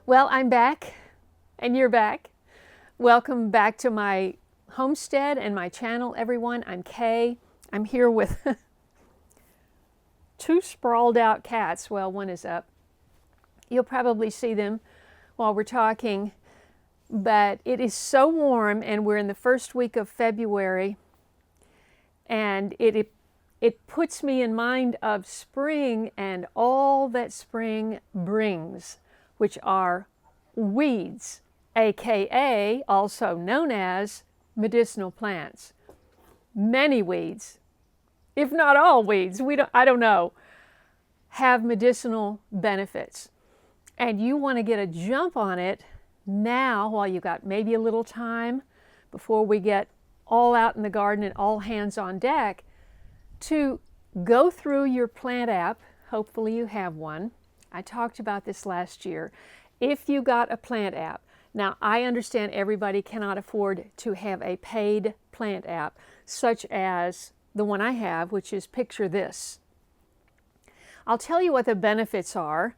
Well, I'm back, and you're back. Welcome back to my homestead and my channel, everyone. I'm Kaye. I'm here with two sprawled out cats. Well, one is up. You'll probably see them while we're talking, but it is so warm, and we're in the first week of February, and it puts me in mind of spring and all that spring brings, which are weeds, aka also known as medicinal plants. Many weeds, if not all weeds, I don't know, have medicinal benefits. And you want to get a jump on it now while you've got maybe a little time before we get all out in the garden and all hands on deck, to go through your plant app. Hopefully you have one. I talked about this last year. If you got a plant app, now I understand everybody cannot afford to have a paid plant app, such as the one I have, which is Picture This. I'll tell you what the benefits are.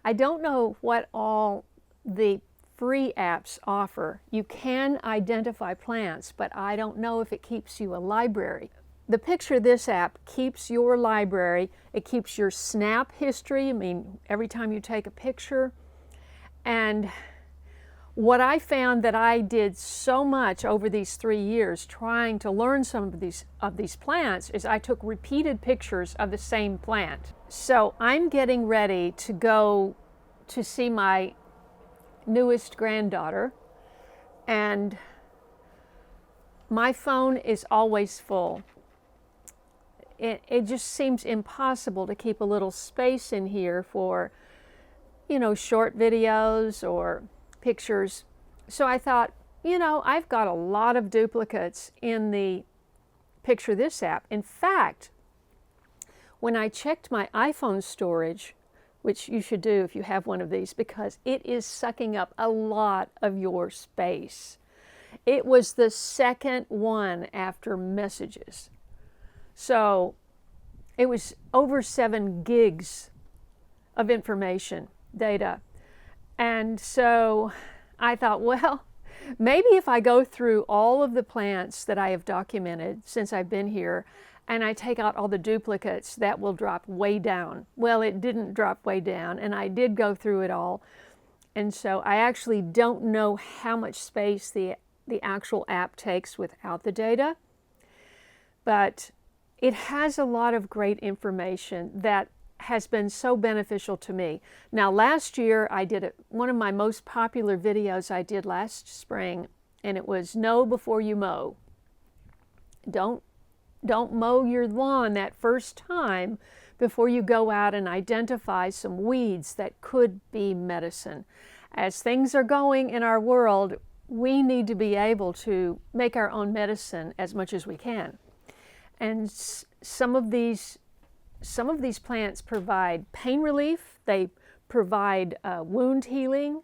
I don't know what all the free apps offer. You can identify plants, but I don't know if it keeps you a library. The Picture This app keeps your library. It keeps your snap history. I mean, every time you take a picture. And what I found that I did so much over these 3 years trying to learn some of these plants is I took repeated pictures of the same plant. So I'm getting ready to go to see my newest granddaughter, and my phone is always full. It just seems impossible to keep a little space in here for, short videos or pictures. So I thought, I've got a lot of duplicates in the Picture This app. In fact, when I checked my iPhone storage, which you should do if you have one of these, because it is sucking up a lot of your space. It was the second one after messages. So it was over 7 gigs of information, data. And so I thought, well, maybe if I go through all of the plants that I have documented since I've been here, and I take out all the duplicates, that will drop way down. Well, it didn't drop way down, and I did go through it all. And so I actually don't know how much space the actual app takes without the data. But it has a lot of great information that has been so beneficial to me. Now, last year I did one of my most popular videos I did last spring, and it was know before you mow. Don't mow your lawn that first time before you go out and identify some weeds that could be medicine. As things are going in our world, we need to be able to make our own medicine as much as we can. And some of these plants provide pain relief. They provide wound healing.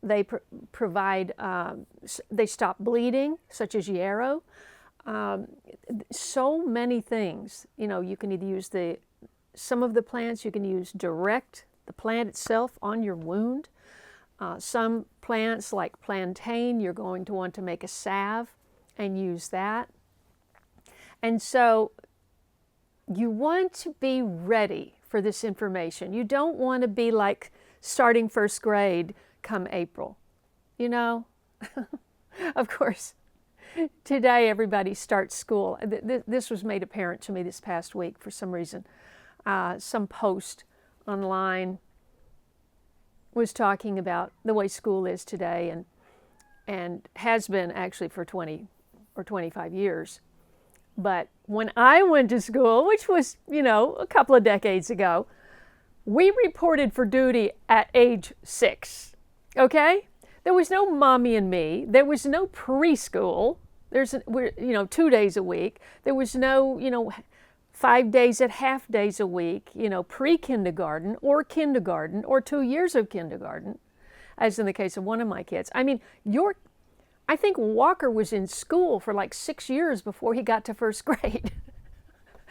They provide, they stop bleeding, such as yarrow. So many things. You can either use some of the plants you can use direct, the plant itself, on your wound. Some plants like plantain, you're going to want to make a salve and use that. And so you want to be ready for this information. You don't want to be like starting first grade come April. Of course, today everybody starts school. This was made apparent to me this past week for some reason. Some post online was talking about the way school is today, and has been actually for 20 or 25 years. But when I went to school, which was, a couple of decades ago, we reported for duty at age 6, okay? There was no mommy and me. There was no preschool. There's, 2 days a week. There was no, 5 days at half days a week, pre-kindergarten or 2 years of kindergarten, as in the case of one of my kids. I mean, I think Walker was in school for like 6 years before he got to first grade.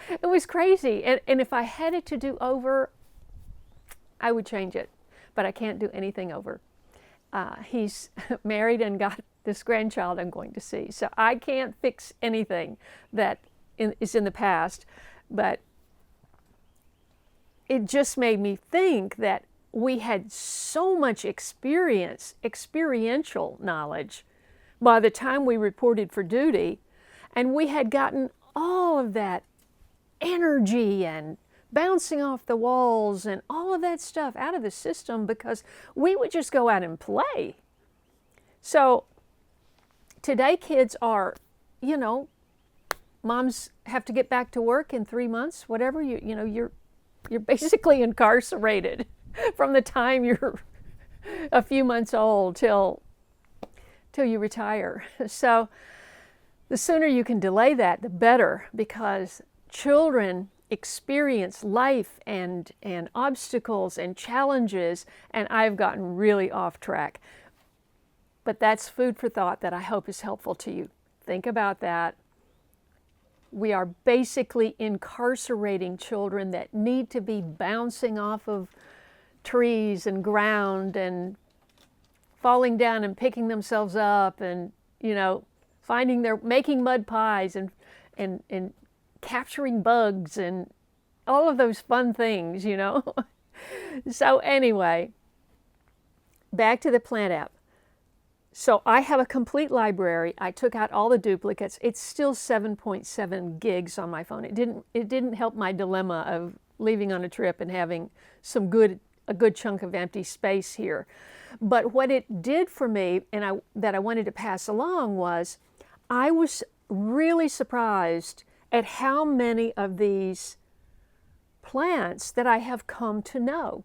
It was crazy. And if I had it to do over, I would change it. But I can't do anything over. He's married and got this grandchild I'm going to see. So I can't fix anything that is in the past, but it just made me think that we had so much experiential knowledge by the time we reported for duty, and we had gotten all of that energy and bouncing off the walls and all of that stuff out of the system because we would just go out and play. So today kids are, you know, moms have to get back to work in 3 months, whatever, you're basically incarcerated from the time you're a few months old till you retire. So the sooner you can delay that, the better, because children experience life and obstacles and challenges, and I've gotten really off track. But that's food for thought that I hope is helpful to you. Think about that. We are basically incarcerating children that need to be bouncing off of trees and ground and falling down and picking themselves up and, making mud pies and capturing bugs and all of those fun things, So anyway, back to the plant app. So I have a complete library. I took out all the duplicates. It's still 7.7 gigs on my phone. It didn't help my dilemma of leaving on a trip and having a good chunk of empty space here. But what it did for me, and that I wanted to pass along, was I was really surprised at how many of these plants that I have come to know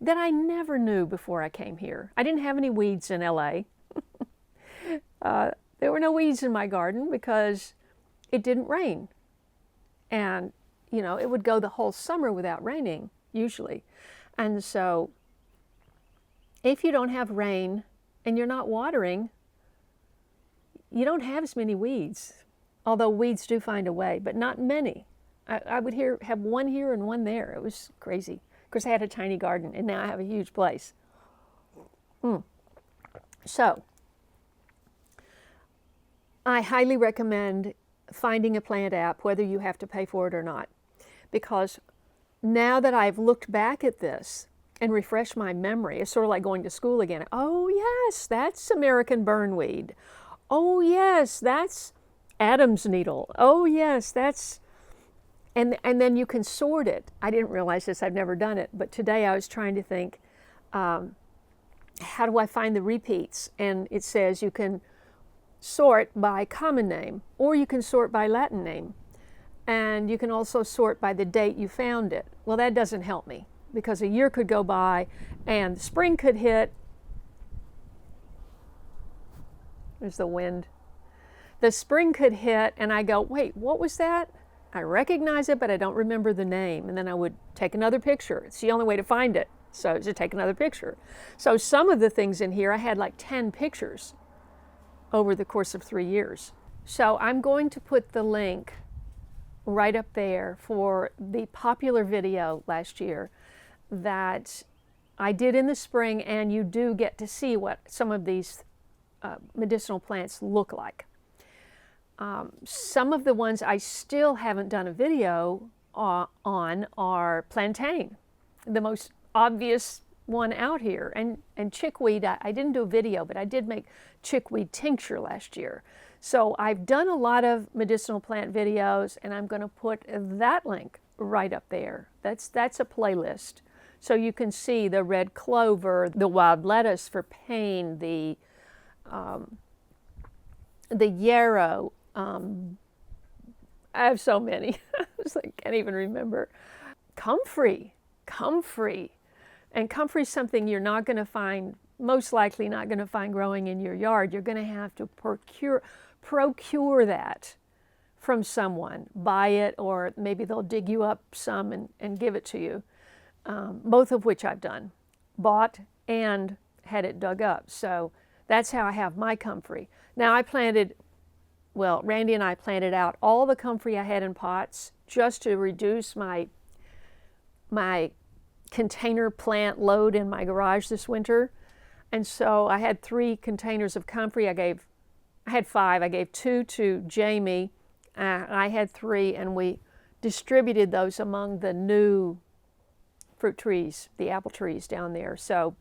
that I never knew before I came here. I didn't have any weeds in LA. There were no weeds in my garden because it didn't rain. And, it would go the whole summer without raining, usually. And so if you don't have rain and you're not watering, you don't have as many weeds. Although weeds do find a way, but not many. I would have one here and one there. It was crazy. Of course, I had a tiny garden, and now I have a huge place. So I highly recommend finding a plant app, whether you have to pay for it or not, because now that I've looked back at this and refreshed my memory, it's sort of like going to school again. Oh yes, that's American burnweed. Oh yes, that's Adam's needle. Oh yes, that's, and then you can sort it. I didn't realize this, I've never done it, but today I was trying to think, how do I find the repeats? And it says you can sort by common name, or you can sort by Latin name. And you can also sort by the date you found it. Well, that doesn't help me because a year could go by and spring could hit. There's the wind. The spring could hit and I go, wait, what was that? I recognize it, but I don't remember the name. And then I would take another picture. It's the only way to find it. So to take another picture. So some of the things in here, I had like 10 pictures over the course of 3 years. So I'm going to put the link right up there for the popular video last year that I did in the spring, and you do get to see what some of these medicinal plants look like. Some of the ones I still haven't done a video on are plantain, the most obvious one out here, and chickweed. I didn't do a video, but I did make chickweed tincture last year. So I've done a lot of medicinal plant videos, and I'm going to put that link right up there. That's a playlist. So you can see the red clover, the wild lettuce for pain, the yarrow. I have so many. I can't even remember. Comfrey. And comfrey is something you're not going to find, most likely not going to find growing in your yard. You're going to have to procure that from someone, buy it, or maybe they'll dig you up some and give it to you, both of which I've done, bought and had it dug up. So that's how I have my comfrey. Now Randy and I planted out all the comfrey I had in pots just to reduce my container plant load in my garage this winter. And so I had 3 containers of comfrey. I had 5. I gave 2 to Jamie. I had 3, and we distributed those among the new fruit trees, the apple trees down there. So,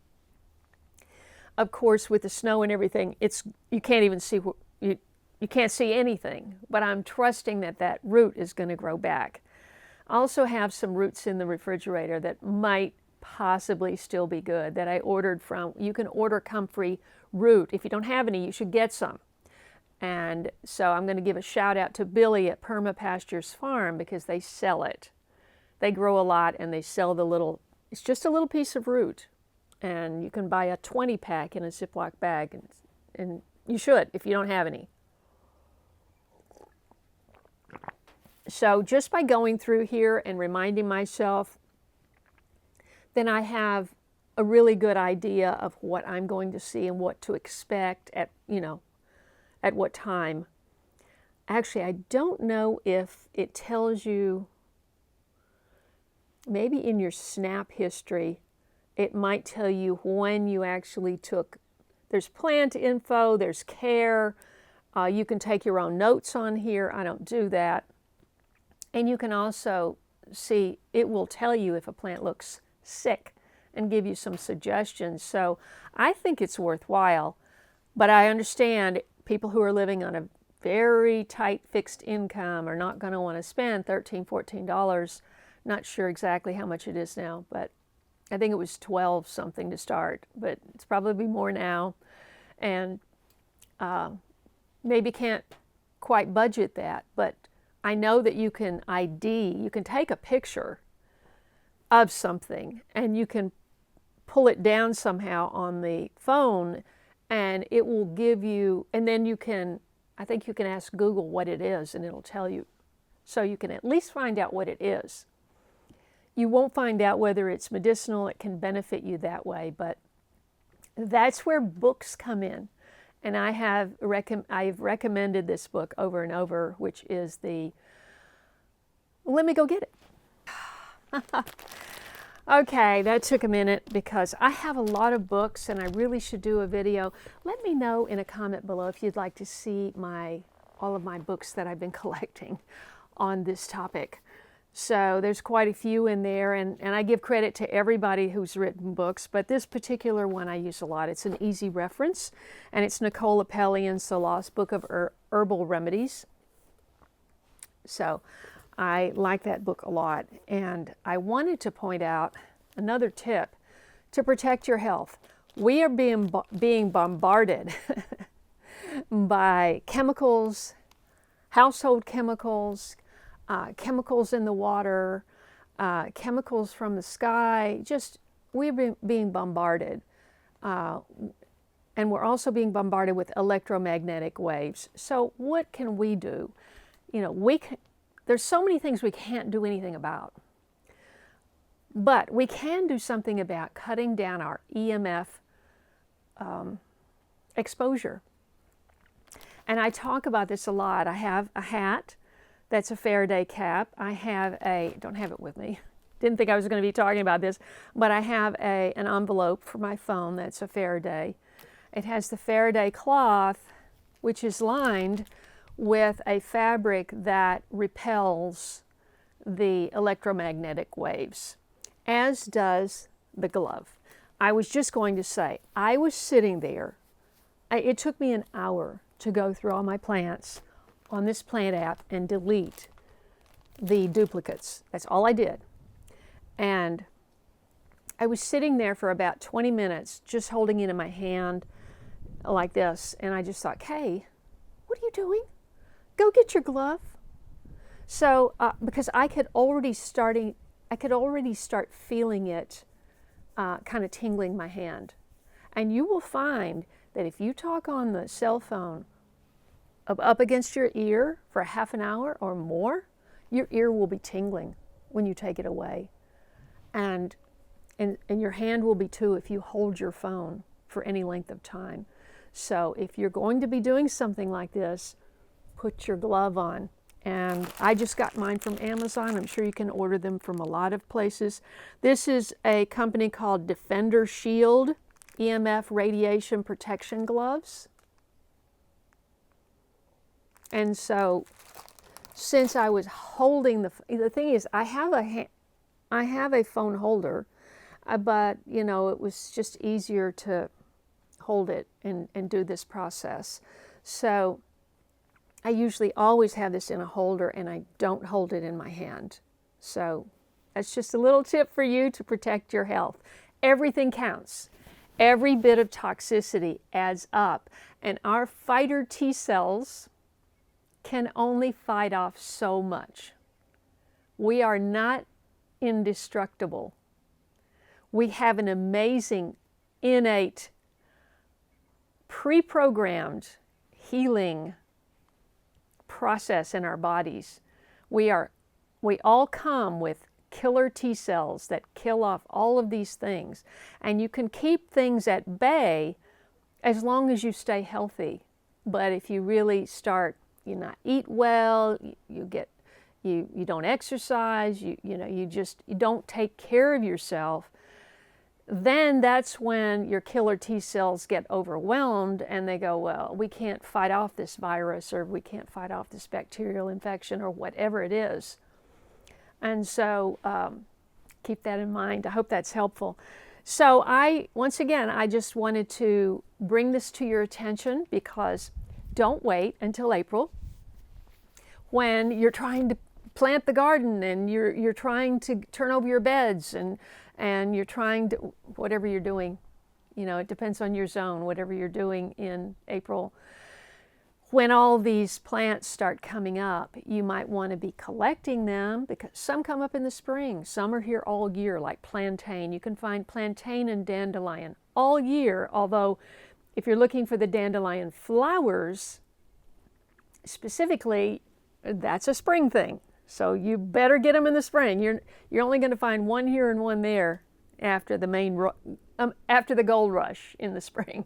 of course, with the snow and everything, you can't even see you can't see anything. But I'm trusting that root is going to grow back. I also have some roots in the refrigerator that might possibly still be good that I ordered from. You can order comfrey root. If you don't have any, you should get some. And so I'm going to give a shout out to Billy at Permapastures Farm because they sell it. They grow a lot and they sell it's just a little piece of root. And you can buy a 20 pack in a Ziploc bag, and you should if you don't have any. So just by going through here and reminding myself, then I have a really good idea of what I'm going to see and what to expect at what time. Actually, I don't know if it tells you, maybe in your snap history, it might tell you when you actually took. There's plant info, there's care. You can take your own notes on here. I don't do that. And you can also see, it will tell you if a plant looks sick and give you some suggestions. So I think it's worthwhile, but I understand people who are living on a very tight fixed income are not going to want to spend $13, $14. Not sure exactly how much it is now, but I think it was 12 something to start, but it's probably more now. And maybe can't quite budget that, but I know that you can take a picture of something and you can pull it down somehow on the phone and it will give you, and then I think you can ask Google what it is and it'll tell you. So you can at least find out what it is. You won't find out whether it's medicinal, it can benefit you that way, but that's where books come in. And I've recommended this book over and over, which is let me go get it. Okay, that took a minute because I have a lot of books and I really should do a video. Let me know in a comment below if you'd like to see all of my books that I've been collecting on this topic. So there's quite a few in there, and I give credit to everybody who's written books, but this particular one I use a lot. It's an easy reference, and it's Nicole Appelian's The Lost Book of Herbal Remedies. So I like that book a lot, and I wanted to point out another tip to protect your health. We are being bombarded by chemicals, household chemicals, chemicals in the water, chemicals from the sky. We're being bombarded. And we're also being bombarded with electromagnetic waves. So what can we do? There's so many things we can't do anything about. But we can do something about cutting down our EMF exposure. And I talk about this a lot. I have a hat that's a Faraday cap. I don't have it with me. Didn't think I was going to be talking about this, but I have an envelope for my phone that's a Faraday. It has the Faraday cloth, which is lined with a fabric that repels the electromagnetic waves, as does the glove. I was just going to say, I was sitting there. It took me an hour to go through all my plants on this plant app and delete the duplicates. That's all I did. And I was sitting there for about 20 minutes just holding it in my hand like this, and I just thought, Kaye, what are you doing? Go get your glove. So because I could already start feeling it kind of tingling my hand. And you will find that if you talk on the cell phone up against your ear for half an hour or more, your ear will be tingling when you take it away. And your hand will be too if you hold your phone for any length of time. So if you're going to be doing something like this, put your glove on. And I just got mine from Amazon. I'm sure you can order them from a lot of places. This is a company called Defender Shield, EMF radiation protection gloves. And so, since I was holding the thing is, I have a phone holder, but you know, it was just easier to hold it and do this process. So I usually always have this in a holder, and I don't hold it in my hand. So that's just a little tip for you to protect your health. Everything counts. Every bit of toxicity adds up, and our fighter T cells can only fight off so much. We are not indestructible. We have an amazing, innate, pre-programmed healing process in our bodies. We all come with killer T cells that kill off all of these things. And you can keep things at bay as long as you stay healthy. But if you really start, you not eat well, you don't exercise, you don't take care of yourself, then that's when your killer T cells get overwhelmed and they go, well, we can't fight off this virus, or we can't fight off this bacterial infection, or whatever it is. And so keep that in mind. I hope that's helpful. So once again, I just wanted to bring this to your attention, because don't wait until April when you're trying to plant the garden and you're trying to turn over your beds and you're trying to, whatever you're doing, you know, it depends on your zone, whatever you're doing in April. When all these plants start coming up, you might want to be collecting them, because some come up in the spring. Some are here all year, like plantain. You can find plantain and dandelion all year, although if you're looking for the dandelion flowers specifically, that's a spring thing. So you better get them in the spring. You're only going to find one here and one there after the gold rush in the spring.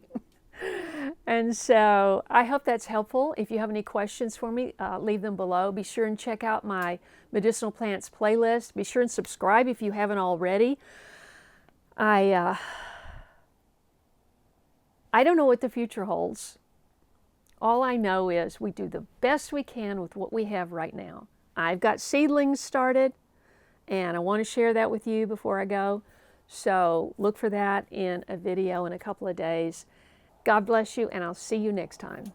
And so I hope that's helpful. If you have any questions for me, leave them below. Be sure and check out my medicinal plants playlist. Be sure and subscribe if you haven't already. I don't know what the future holds. All I know is we do the best we can with what we have right now. I've got seedlings started, and I want to share that with you before I go. So look for that in a video in a couple of days. God bless you, and I'll see you next time.